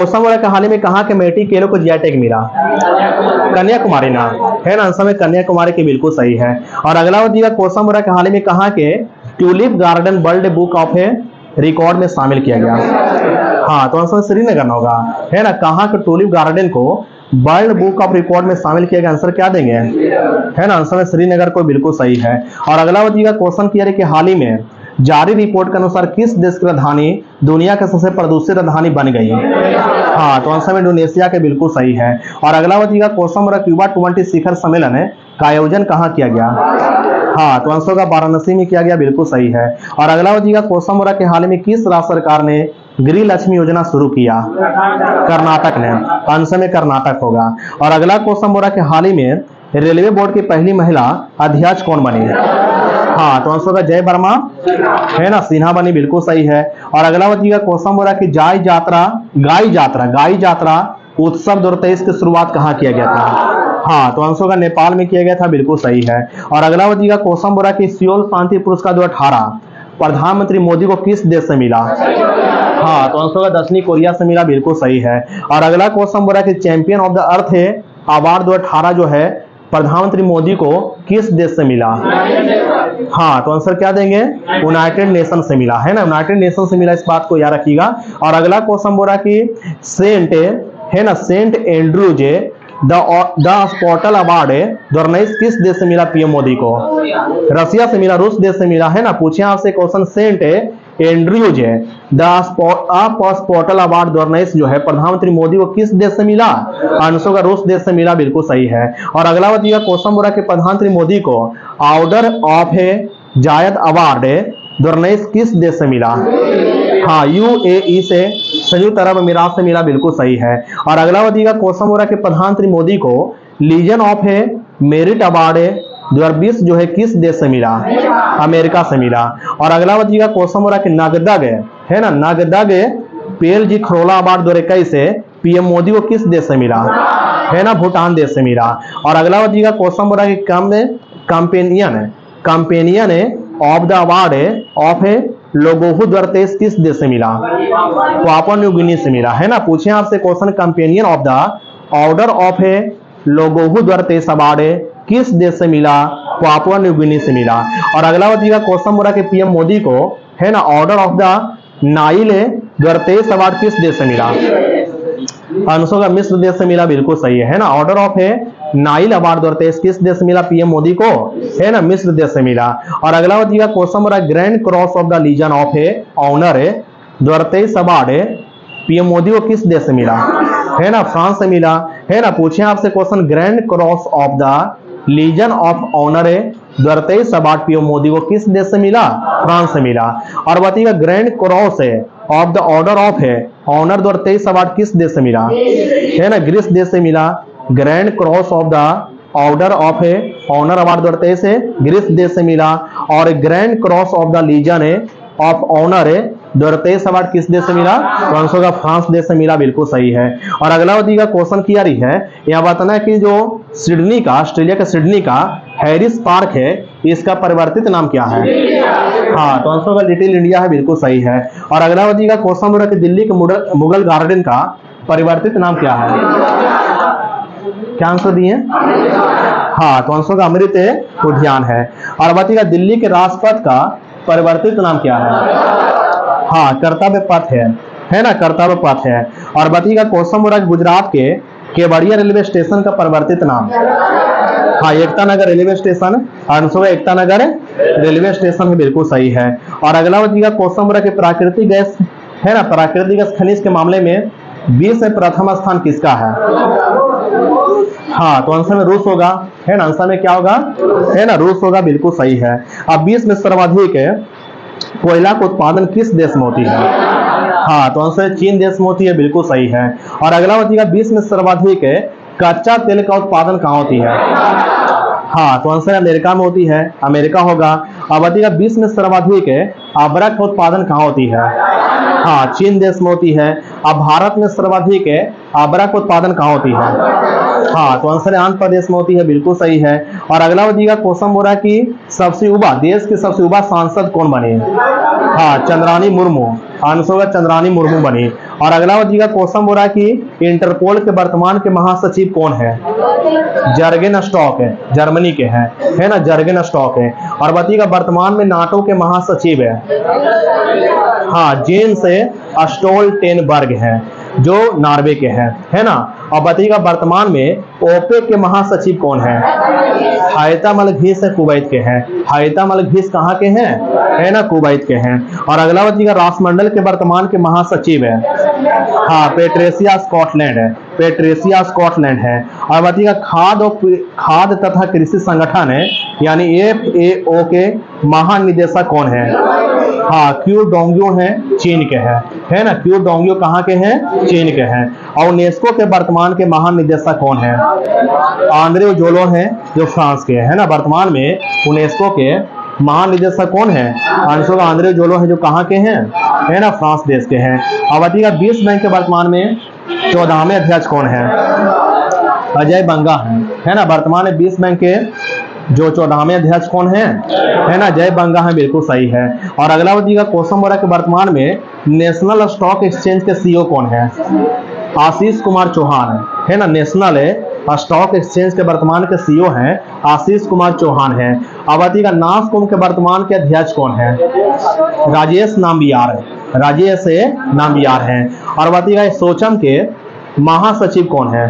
कोसम के हाल ही में कहा कि मेटी केलो को जीआई टैग मिला? कन्याकुमारी ना, है ना, आंसर में कन्याकुमारी की बिल्कुल सही है। और अगला दिया कोसम के हाल ही में कहा कि tulip garden world book of record में शामिल किया गया? हाँ, तो आंसर श्रीनगर में होगा, है ना। कहा कि ट्यूलिप गार्डन को वर्ल्ड बुक ऑफ रिकॉर्ड में शामिल किया गया? आंसर क्या देंगे, है ना, आंसर में श्रीनगर को बिल्कुल सही है। और अगला दिया क्वेश्चन किया है कि हाल ही में जारी रिपोर्ट के अनुसार किस देश की राजधानी दुनिया के सबसे प्रदूषित राजधानी बन गई? हाँ, तो आंसर में इंडोनेशिया के बिल्कुल सही है। और अगला बताइएगा क्वेश्चन मेरा क्यूबा 20 शिखर सम्मेलन का आयोजन कहाँ किया गया? हाँ, तो आंसर का वाराणसी में किया गया, बिल्कुल सही है। और अगला बताइएगा क्वेश्चन मेरा के हाल में किस राज्य सरकार ने गृह लक्ष्मी योजना शुरू किया? कर्नाटक ने, आंसर में कर्नाटक होगा। और अगला क्वेश्चन मेरा के हाल ही में रेलवे बोर्ड की पहली महिला अध्यक्ष कौन बनी? हाँ, तो आंसर का जय वर्मा, है ना, सिन्हा बनी, बिल्कुल सही है। और अगला बताइएगा क्वेश्चन बोला कि गाई जात्रा उत्सव 2023 की शुरुआत कहाँ किया गया था? हाँ, तो आंसर का नेपाल में किया गया था, बिल्कुल सही है। और अगला बताइएगा क्वेश्चन बोला कि सियोल शांति पुरस्कार 2018 प्रधानमंत्री मोदी को किस देश से मिला? हाँ, तो आंसर का दक्षिणी कोरिया से मिला, बिल्कुल सही है। और अगला क्वेश्चन बोला कि champion of the earth award 2018 जो है प्रधानमंत्री मोदी को किस देश से मिला? हाँ, तो आंसर क्या देंगे? यूनाइटेड नेशन से मिला, है ना, यूनाइटेड नेशन से मिला, इस बात को याद रखिएगा। और अगला क्वेश्चन बोला कि सेंट, है ना, सेंट एंड्रूज द स्पॉटल अवार्ड 2019 किस देश से मिला पीएम मोदी को? रसिया से मिला, रूस देश से मिला, है ना। पूछे आपसे क्वेश्चन सेंट एंड्रूज द स्पॉटल अवार्ड 2019 जो है प्रधानमंत्री मोदी को किस देश से मिला? आंसर का रूस देश से मिला, बिल्कुल सही है। और अगला बताइएगा क्वेश्चन बोला कि प्रधानमंत्री मोदी को ऑर्डर ऑफ जायद अवार्ड 2019 किस देश से मिला? हाँ, यूएई से, संयुक्त अरब अमीरात से मिला, बिल्कुल सही है। और अगला बताइएगा क्वेश्चन बोला कि प्रधानमंत्री मोदी को लीजन ऑफ मेरिट अवार्ड 2020 जो है किस देश से मिला? अमेरिका से मिला। और अगला बताइएगा क्वेश्चन बोला कि नगदग, है ना, नगदग पेलजी खरोला अवार्ड 2021 से पीएम मोदी को किस देश से मिला? है ना, भूटान देश से मिला। और अगला बताइएगा क्वेश्चन बोला कि companion of the award of लोगोहू 2023 किस देश से मिला? पापुआ न्यू गिनी से मिला, है ना। पूछे आपसे question companion of the order of लोगोहू 2023 award किस देश से मिला? पापुआ न्यू गिनी से मिला। और अगला बताइएगा क्वेश्चन बोला कि पीएम मोदी को, है ना, order of the Nile 2023 award किस देश से मिला? आंसर का मिस्र देश से मिला, बिल्कुल सही है ना। ऑर्डर ऑफ नाइल अवार्ड 2023 किस देश से मिला पीएम मोदी को? है ना, मिस्र देश से मिला। और अगला बताइएगा क्वेश्चन बोला grand cross of the legion of honour 2023 award PM Modi को किस देश से मिला? है ना, फ्रांस से मिला, है ना। पूछे आपसे question grand cross of the legion of honour 2023 award PM Modi को किस देश से मिला? फ्रांस से मिला। और बताइएगा grand cross of the order of honour 2023 award किस देश से मिला? है ना, ग्रीस देश से मिला। Grand cross of the order of honour award 2023 Greece देश से मिला। और grand cross of the legion of honour 2023 award किस देश से मिला? तो आंसर का फ्रांस देश से मिला, बिल्कुल सही है। और अगला बताइएगा क्वेश्चन किया रही है, यह बताना है कि जो सिडनी का, ऑस्ट्रेलिया का सिडनी का हैरिस पार्क है, इसका परिवर्तित नाम क्या है? हाँ, तो आंसर का लिटिल इंडिया है, बिल्कुल सही है। और अगला बताइएगा क्वेश्चन बोला कि दिल्ली के मुगल गार्डन का परिवर्तित नाम क्या है? क्या आंसर दिए? हाँ, तो आंसर का अमृत उद्यान है। और बताइएगा दिल्ली के राजपथ का परिवर्तित नाम क्या है? हाँ, कर्तव्य पथ है ना, कर्तव्य पथ है। और बताइएगा क्वेश्चन बोला गुजरात के केवड़िया रेलवे स्टेशन का परिवर्तित नाम? हाँ, Ekta Nagar railway station, answer Ekta Nagar railway station है, बिल्कुल सही है। और अगला बताइएगा क्वेश्चन बोला कि प्राकृतिक गैस, है ना, प्राकृतिक गैस खनिज के मामले में विश्व में प्रथम स्थान किसका है? हाँ, तो आंसर में रूस होगा, है ना, आंसर में क्या होगा? है ना, रूस होगा, बिल्कुल सही है। अब 20 में सर्वाधिक कोयला का उत्पादन किस देश में होती है? हाँ, तो आंसर चीन देश में होती है, बिल्कुल सही है। और अगला बताइएगा 20 में सर्वाधिक कच्चा तेल का उत्पादन कहाँ होती है? हाँ, तो आंसर अमेरिका में होती है, अमेरिका होगा। अब बताइएगा 20 में सर्वाधिक अबरक का उत्पादन कहाँ होती है? हाँ, चीन देश में होती है। अब भारत में सर्वाधिक अबरक उत्पादन कहाँ होती है? हाँ, तो आंसर आंध्र प्रदेश में होती है, बिल्कुल सही है। और अगला बताइएगा क्वेश्चन बोला कि सबसे युवा, देश के सबसे युवा सांसद कौन बने? हाँ, चंद्रानी मुर्मू, आंसर होगा चंद्रानी मुर्मू बनी। और अगला बताइएगा क्वेश्चन बोल रहा है कि इंटरपोल के वर्तमान के महासचिव कौन है? जर्गेन स्टॉक है, जर्मनी के हैं, है ना, जर्गेन स्टॉक है। और बताइएगा वर्तमान में नाटो के महासचिव है, हाँ, जेन्स स्टोल्टेनबर्ग है, जो नॉर्वे के हैं, है ना। और बताइएगा वर्तमान में ओपेक के महासचिव कौन है? हैतम अल घीस कुवैत के हैं। हैतम अल घीस कहाँ के हैं? है ना, कुवैत के हैं। और अगला बताइएगा राष्ट्रमंडल के वर्तमान के महासचिव है, हाँ, पेट्रिसिया स्कॉटलैंड है, पेट्रिसिया स्कॉटलैंड है। और बताइएगा खाद्य तथा कृषि संगठन है यानी FAO के महानिदेशक कौन है? हाँ, क्यू डोंग्यो है, चीन के हैं, है ना, क्यू डोंग्यो कहाँ के हैं? चीन के हैं। और यूनेस्को के वर्तमान के महानिदेशक कौन है? आंद्रे जोलो हैं, जो फ्रांस के है ना। वर्तमान में यूनेस्को के महानिदेशक कौन है? आंसर आंद्रे जोलो है, जो कहाँ के हैं? है ना, फ्रांस देश के हैं। अब बताइएगा विश्व बैंक के वर्तमान में 14वें अध्यक्ष कौन है? अजय बंगा है ना। वर्तमान में विश्व बैंक के जो 14वें अध्यक्ष कौन है ना, जय बंगा है, बिल्कुल सही है। और अगला बताइएगा क्वेश्चन बोला कि वर्तमान में नेशनल स्टॉक एक्सचेंज के CEO कौन है? आशीष कुमार चौहान है ना। नेशनल स्टॉक एक्सचेंज के वर्तमान के CEO हैं आशीष कुमार चौहान है। अब बताइएगा नासकॉम के वर्तमान के अध्यक्ष कौन है? राजेश नाम्बियार है, राजेश नाम्बियार है। और बताइएगा सोचम के महासचिव कौन है?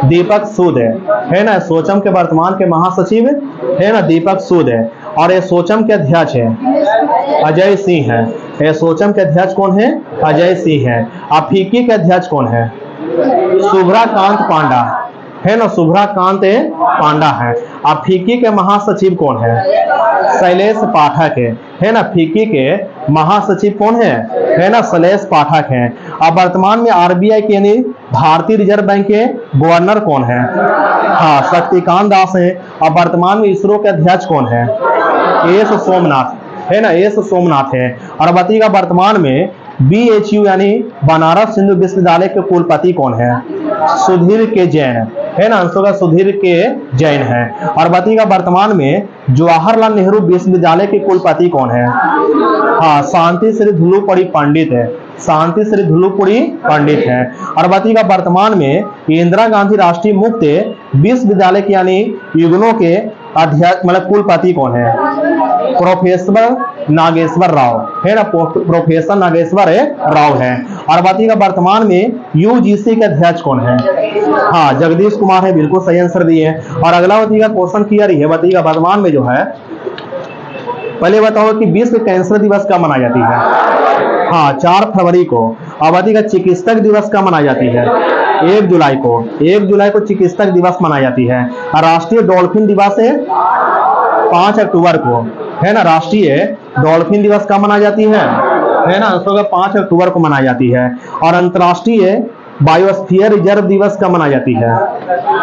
दीपक सूद है ना। सोचम के वर्तमान के महासचिव है ना, दीपक सूद है। और ये सोचम के अध्यक्ष है अजय सिंह है। ये सोचम के अध्यक्ष कौन है? अजय सिंह है। अफीकी के अध्यक्ष कौन है? शुभ्राकांत पांडा है ना, शुभ्राकांत पांडा है। अफीकी के महासचिव कौन है? शैलेश पाठक है ना। फीकी के महासचिव कौन है ना, शैलेश पाठक हैं। अब वर्तमान में RBI के यानी भारतीय रिजर्व बैंक के गवर्नर कौन है? हाँ, शक्तिकांत दास है। अब वर्तमान में इसरो के अध्यक्ष कौन है? एस सोमनाथ है ना, एस सोमनाथ है। और बताइएगा वर्तमान में BHU यानी बनारस हिंदू विश्वविद्यालय के कुलपति कौन है? सुधीर के जैन है ना, आंसर का सुधीर के जैन है। और बताइएगा वर्तमान में जवाहरलाल नेहरू विश्वविद्यालय के कुलपति कौन है? हाँ, शांति श्री धुलुपड़ी पंडित है, शांति श्री धुलुपड़ी पंडित है। और बताइएगा वर्तमान में इंदिरा गांधी राष्ट्रीय मुक्त विश्वविद्यालय के यानी युग्नो के अध्यक्ष मतलब कुलपति कौन है? प्रोफेसर नागेश्वर राव है ना, प्रोफेसर नागेश्वर राव है। और बताइएगा वर्तमान में UGC के अध्यक्ष कौन है? हाँ, जगदीश कुमार है, बिल्कुल सही आंसर दिए। और अगला बताइएगा क्वेश्चन क्लियर है। बताइएगा वर्तमान में जो है, पहले बताओ कि विश्व कैंसर दिवस कब मनाई जाती है? हाँ, 4 फरवरी को। और बताइएगा चिकित्सक दिवस कब मनाई जाती है? 1 जुलाई को। 1 जुलाई को चिकित्सक दिवस मनाई जाती है। और राष्ट्रीय डॉल्फिन दिवस है 5 अक्टूबर को है ना। राष्ट्रीय डॉल्फिन दिवस कब मनाई जाती है ना, आंसर 5 अक्टूबर को मनाई जाती है। और अंतर्राष्ट्रीय बायोस्फीयर रिजर्व दिवस कब मनाई जाती है?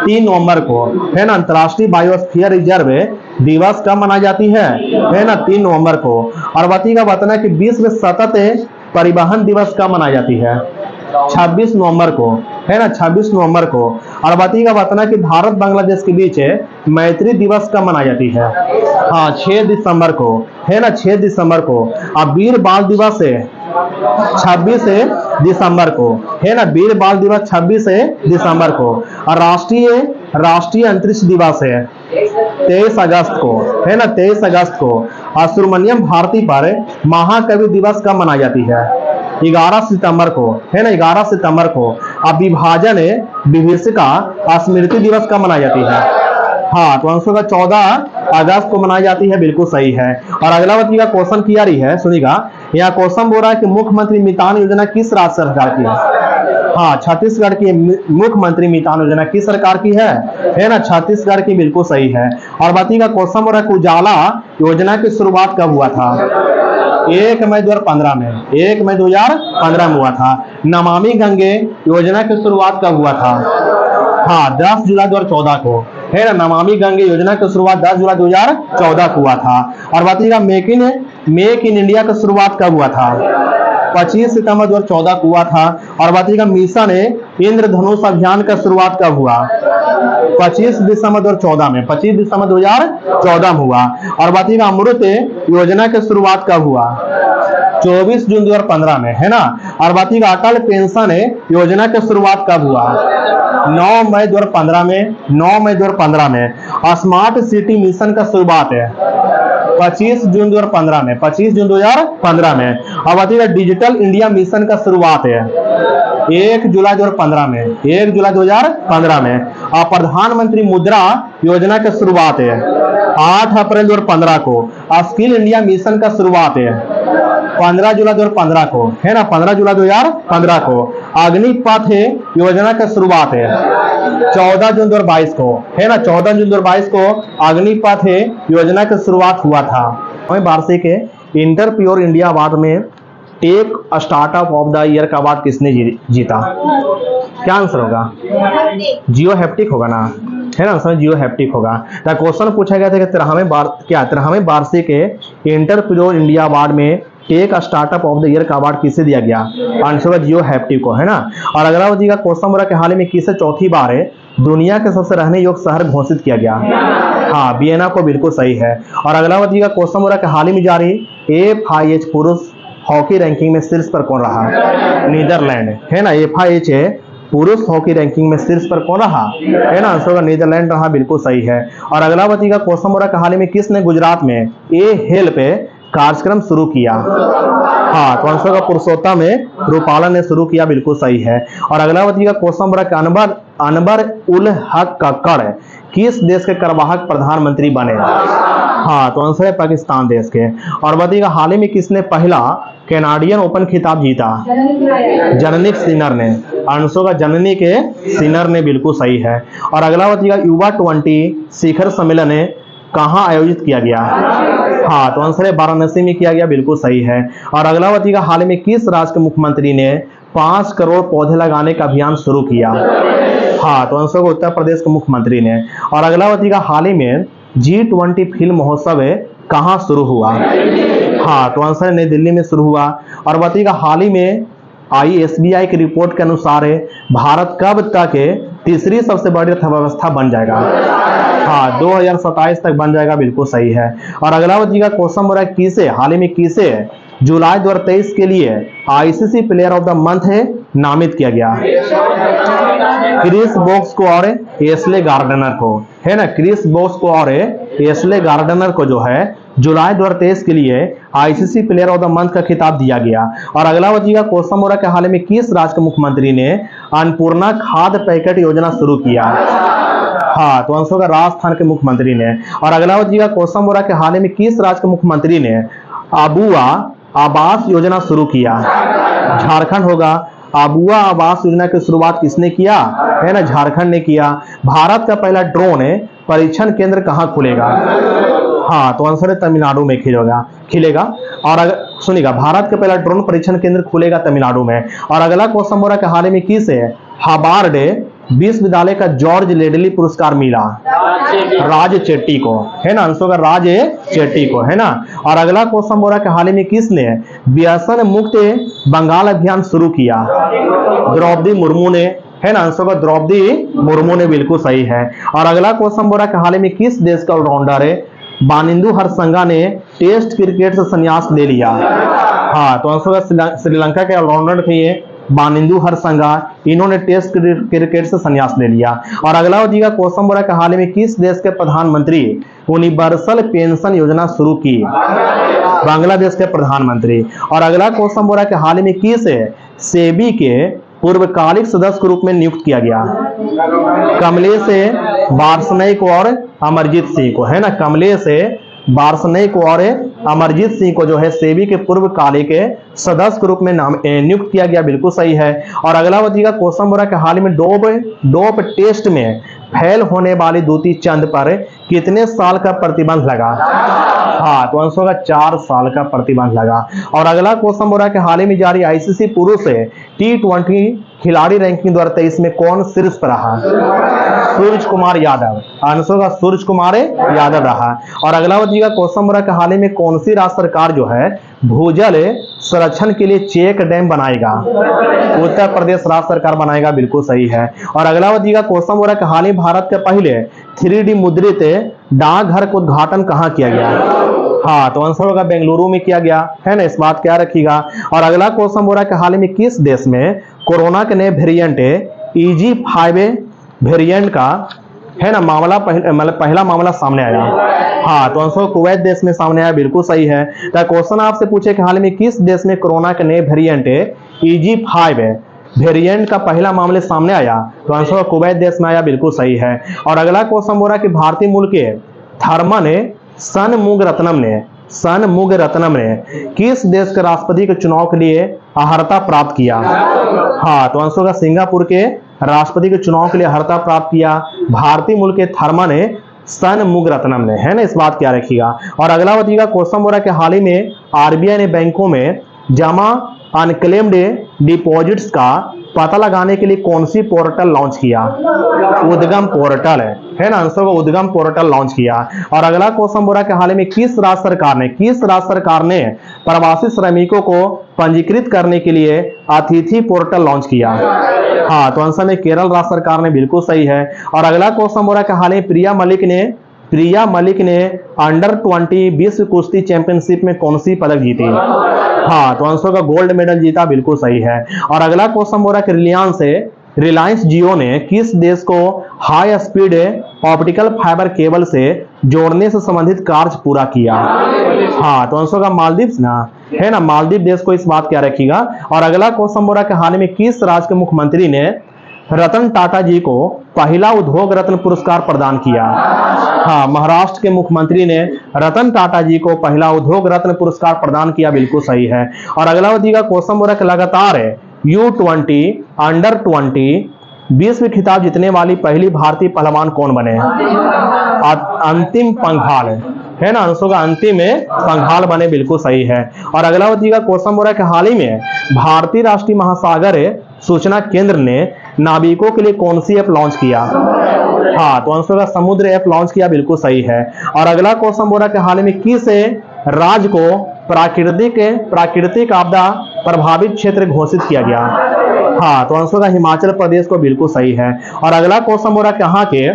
3 नवंबर को है ना। अंतर्राष्ट्रीय बायोस्फीयर रिजर्व दिवस कब मनाई जाती है ना, 3 नवंबर को। और बताइएगा बताना कि विश्व सतत परिवहन दिवस कब मनाई जाती है? 26 नवंबर को है ना, 26 नवंबर को। और बताइएगा बताना कि भारत बांग्लादेश के बीच मैत्री दिवस कब मनाई जाती है? हाँ, 6 दिसंबर को है ना, 6 दिसंबर को। अब वीर बाल दिवस 26 दिसंबर को है ना, वीर बाल दिवस 26 दिसंबर को। और राष्ट्रीय अंतरिक्ष दिवस है 23 अगस्त को है ना, 23 अगस्त को। और सुब्रमण्यम भारती पर महाकवि दिवस कब मनाई जाती है? 11 सितंबर को है ना, 11 सितंबर को। अब विभाजन विभीषिका स्मृति दिवस कब मनाई जाती है? हाँ, तो आंसर का 14 अगस्त को मनाई जाती है, बिल्कुल सही है। और अगला बताइएगा क्वेश्चन क्लियर रही है, सुनिएगा। यहाँ क्वेश्चन बोल रहा है कि मुख्यमंत्री मितान योजना किस राज्य सरकार की है? हाँ, छत्तीसगढ़ की मुख्यमंत्री मितान योजना किस सरकार की है ना, छत्तीसगढ़ की, बिल्कुल सही है। और बताइएगा क्वेश्चन बोल रहा है कि उजाला योजना की शुरुआत कब हुआ था? 1 मई 2015 में, 1 मई 2015 में हुआ था। नमामि गंगे योजना की शुरुआत कब हुआ था? हाँ, 10 जुलाई 2014 को है ना। नमामि गंगे योजना की शुरुआत 10 जुलाई 2014 को हुआ था। और बताइएगा मेक इन इंडिया की शुरुआत कब हुआ था? 25 सितंबर 2014 को हुआ था। और बताइएगा मिशन इंद्रधनुष अभियान का शुरुआत कब हुआ? 25 दिसंबर 2014 में, 25 दिसंबर 2014 में हुआ। और बताइएगा अमृत योजना की शुरुआत कब हुआ? 24 जून 2015 में, है ना। और बताइएगा अटल पेंशन योजना की शुरुआत कब हुआ? 9 मई 2015 में। 9 मई 2015 में। स्मार्ट सिटी मिशन का शुरुआत है 25 जून 2015 में। 25 जून 2015 में। अब बताइएगा डिजिटल इंडिया मिशन का शुरुआत है 1 जुलाई 2015 में। 1 जुलाई 2015 में। और प्रधानमंत्री मुद्रा योजना की शुरुआत है 8 अप्रैल 2015 को। स्किल इंडिया मिशन का शुरुआत है 15 जुलाई 2015 को, है ना। 15 जुलाई 2015 को। अग्निपथ योजना की शुरुआत है 14 जून 2022 को, है ना। 14 जून 2022 को अग्निपथ योजना की शुरुआत हुआ था। वार्षिक इंटरप्योर इंडिया अवार्ड में tech startup of the year का अवार्ड किसने जीता? क्या आंसर होगा? जियो हैप्टिक होगा ना, है ना। आंसर जियो हैप्टिक होगा। तो क्वेश्चन पूछा गया था कि 13वें वार्षिक इंटरप्योर इंडिया अवार्ड में tech startup of the year का अवार्ड किसे दिया गया? आंसर जियो हैप्टिक को, है ना। और अगला बताइएगा क्वेश्चन बोला कि हाल ही में किसे चौथी बार दुनिया के सबसे रहने योग्य शहर घोषित किया गया? हाँ, वियना को, बिल्कुल सही है। और अगला बताइएगा क्वेश्चन बोला कि हाल ही में जारी FIH पुरुष हॉकी रैंकिंग में शीर्ष पर कौन रहा? नीदरलैंड, है ना। FIH पुरुष हॉकी रैंकिंग में शीर्ष पर कौन रहा? है ना। आंसर होगा नीदरलैंड रहा, बिल्कुल सही है। और अगला बताइएगा क्वेश्चन बोला कि हाल ही में किसने गुजरात में हेल्प कार्यक्रम शुरू किया? हाँ, तो आंसर होगा पुरुषोत्तम रूपाला ने शुरू किया, बिल्कुल सही है। और अगला बताइएगा क्वेश्चन बोला कि अनवर उल हक कक्कड़ किस देश के कार्यवाहक प्रधानमंत्री बने? हाँ, तो आंसर है पाकिस्तान देश के। और बताइएगा हाल ही में किसने पहला कैनाडियन ओपन खिताब जीता? जननिक सिनर ने। आंसर होगा जननी के सिनर ने, बिल्कुल सही है। और अगला बताइएगा युवा 20 शिखर सम्मेलन कहाँ आयोजित किया गया? हाँ, तो आंसर है वाराणसी में किया गया, बिल्कुल सही है। और अगला बताइएगा हाल ही में किस राज्य के मुख्यमंत्री ने 5 करोड़ पौधे लगाने का अभियान शुरू किया? हाँ, तो आंसर होगा उत्तर प्रदेश के मुख्यमंत्री ने। और अगला बताइएगा हाल ही में G20 फिल्म महोत्सव कहाँ शुरू हुआ? हाँ, तो आंसर है नई दिल्ली में शुरू हुआ। और बताइएगा हाल ही में ISBI की रिपोर्ट के अनुसार भारत कब तक तीसरी सबसे बड़ी अर्थव्यवस्था बन जाएगा? हाँ, 2027 तक बन जाएगा, बिल्कुल सही है। और अगला बताइएगा क्वेश्चन बोला किसे हाल ही में किसे जुलाई 2023 के लिए ICC player of the month नामित किया गया? क्रिस वोक्स को और एशले गार्डनर को, है ना। क्रिस वोक्स को और एशले गार्डनर को जो है जुलाई 2023 के लिए ICC player of the month का खिताब दिया गया। और अगला बताइएगा क्वेश्चन बोला कि हाल में किस राज्य के मुख्यमंत्री ने अन्नपूर्णा खाद्य पैकेट योजना शुरू किया? हाँ, तो आंसर होगा राजस्थान के मुख्यमंत्री ने। और अगला बताइएगा क्वेश्चन बोला कि हाल में किस राज्य के मुख्यमंत्री ने आबुआ आवास योजना शुरू किया? झारखंड होगा। आबुआ आवास योजना की शुरुआत किसने किया? है ना, झारखंड ने किया। भारत का पहला ड्रोन परीक्षण केंद्र कहाँ खुलेगा? हाँ, तो आंसर है तमिलनाडु में खिलेगा। और अगर सुनिएगा भारत का पहला ड्रोन परीक्षण केंद्र खुलेगा तमिलनाडु में। और अगला क्वेश्चन बोला कि हाल ही में किस हार्वर्ड विश्वविद्यालय का जॉर्ज लेडली पुरस्कार मिला? राज चेट्टी को, है ना। आंसर होगा राज चेट्टी को, है ना। और अगला क्वेश्चन बोला कि हाल ही में किसने व्यसन मुक्त बंगाल अभियान शुरू किया? द्रौपदी मुर्मू ने, है ना। आंसर होगा द्रौपदी मुर्मू ने, बिल्कुल सही है। और अगला क्वेश्चन बोला कि हाल ही में किस देश का ऑलराउंडर बानिंदु हरसंगा ने टेस्ट क्रिकेट से संन्यास ले लिया? हाँ, तो आंसर होगा श्रीलंका के ऑलराउंडर थे ये बानिंदु हरसंगा, इन्होंने टेस्ट क्रिकेट से संन्यास ले लिया। और अगला बताइएगा क्वेश्चन बोला कि हाल ही में किस देश के प्रधानमंत्री यूनिवर्सल पेंशन योजना शुरू की? बांग्लादेश के प्रधानमंत्री। और अगला क्वेश्चन बोला कि हाल ही में किस सेबी के पूर्वकालिक सदस्य के रूप में नियुक्त किया गया? कमलेश वार्ष्णेय और अमरजीत सिंह को, है ना। कमलेश वार्ष्णेय और अमरजीत सिंह को जो है सेबी के पूर्वकालिक सदस्य के रूप में नियुक्त किया गया, बिल्कुल सही है। और अगला बताइएगा क्वेश्चन बोला कि हाल में डोप टेस्ट में फेल होने वाली दूती चंद पर कितने साल का प्रतिबंध लगा? हाँ, तो आंसर होगा 4 साल का प्रतिबंध लगा। और अगला क्वेश्चन बोला कि हाल ही में जारी ICC पुरुष T20 खिलाड़ी रैंकिंग 2023 में कौन शीर्ष पर रहा? सूरज कुमार यादव। आंसर होगा सूरज कुमार यादव रहा। और अगला बताइएगा क्वेश्चन बोला कि हाल ही में कौन सी राज्य सरकार जो है भूजल संरक्षण के लिए चेक डैम बनाएगा? उत्तर प्रदेश राज्य सरकार बनाएगा, बिल्कुल सही है। और अगला बताइएगा क्वेश्चन बोला कि हाल ही भारत के पहले 3D मुद्रित डाकघर का उद्घाटन कहाँ किया गया? हाँ, तो आंसर होगा बेंगलुरु में किया गया है ना, इस बात क्या रखिएगा। और अगला क्वेश्चन बोल रहा है कि हाल ही में किस देश में कोरोना के नए वेरिएंट EG5 वेरिएंट का है ना मामला पहला मामला सामने आया। हाँ, तो आंसर कुवैत देश में सामने आया, बिल्कुल सही है। तो क्वेश्चन आपसे पूछे कि हाल में किस देश में कोरोना के नए वेरिएंट EG5 वेरिएंट का पहला मामले सामने आया, तो आंसर कुवैत देश में आया, बिल्कुल सही है। और अगला क्वेश्चन बोल रहा है कि भारतीय मूल के थर्मन षणमुगरत्नम ने किस देश के राष्ट्रपति के चुनाव के लिए अर्हता प्राप्त किया। हाँ, तो आंसर होगा सिंगापुर के राष्ट्रपति के चुनाव के लिए अर्हता प्राप्त किया भारतीय मूल के थर्मन षणमुगरत्नम ने, है ना, इस बात क्या रखिएगा। और अगला बताइएगा क्वेश्चन बोल रहा है कि हाल ही में RBI ने बैंकों में जमा अनक्लेम्ड डिपॉजिट्स का पता लगाने के लिए कौन सी पोर्टल लॉन्च किया। उद्गम पोर्टल है ना, आंसर को उद्गम पोर्टल लॉन्च किया। और अगला क्वेश्चन बोल रहा है कि हाल ही में किस राज्य सरकार ने प्रवासी श्रमिकों को पंजीकृत करने के लिए अतिथि पोर्टल लॉन्च किया। हाँ, तो आंसर में केरल राज्य सरकार ने, बिल्कुल सही है। और अगला क्वेश्चन बोल रहा है कि हाल ही प्रिया मलिक ने अंडर-20 विश्व कुश्ती चैंपियनशिप में कौन सी पदक जीती। हाँ, तो आंसर का गोल्ड मेडल जीता, बिल्कुल सही है। और अगला क्वेश्चन बोल रहा है कि रिलायंस जियो ने किस देश को high speed optical fibre cable से जोड़ने से संबंधित कार्य पूरा किया। हाँ, तो आंसर का मालदीव ना, है ना, मालदीव देश को, इस बात क्या रखिएगा। और अगला क्वेश्चन बोल रहा है कि हाल में किस राज्य के मुख्यमंत्री ने रतन टाटा जी को पहला उद्योग रत्न पुरस्कार प्रदान किया। हाँ, महाराष्ट्र के मुख्यमंत्री ने रतन टाटा जी को पहला उद्योग रत्न पुरस्कार प्रदान किया, बिल्कुल सही है। और अगला का क्वेश्चन बोल रहा है कि लगातार U20 अंडर-20 विश्व खिताब जीतने वाली पहली भारतीय पहलवान कौन बने। अंतिम पंघाल है ना, आंसर का अंतिम पंघाल बने, बिल्कुल सही है। और अगला का क्वेश्चन बोल रहा है कि हाल ही में भारतीय राष्ट्रीय महासागर सूचना केंद्र ने नाविकों के लिए कौन सी ऐप लॉन्च किया। हाँ, तो आंसर का समुद्र ऐप लॉन्च किया, बिल्कुल सही है। और अगला क्वेश्चन बोल रहा है कि हाल में किस राज्य को प्राकृतिक आपदा प्रभावित क्षेत्र घोषित किया गया। हाँ, तो आंसर का हिमाचल प्रदेश को, बिल्कुल सही है। और अगला क्वेश्चन बोल रहा है कहाँ के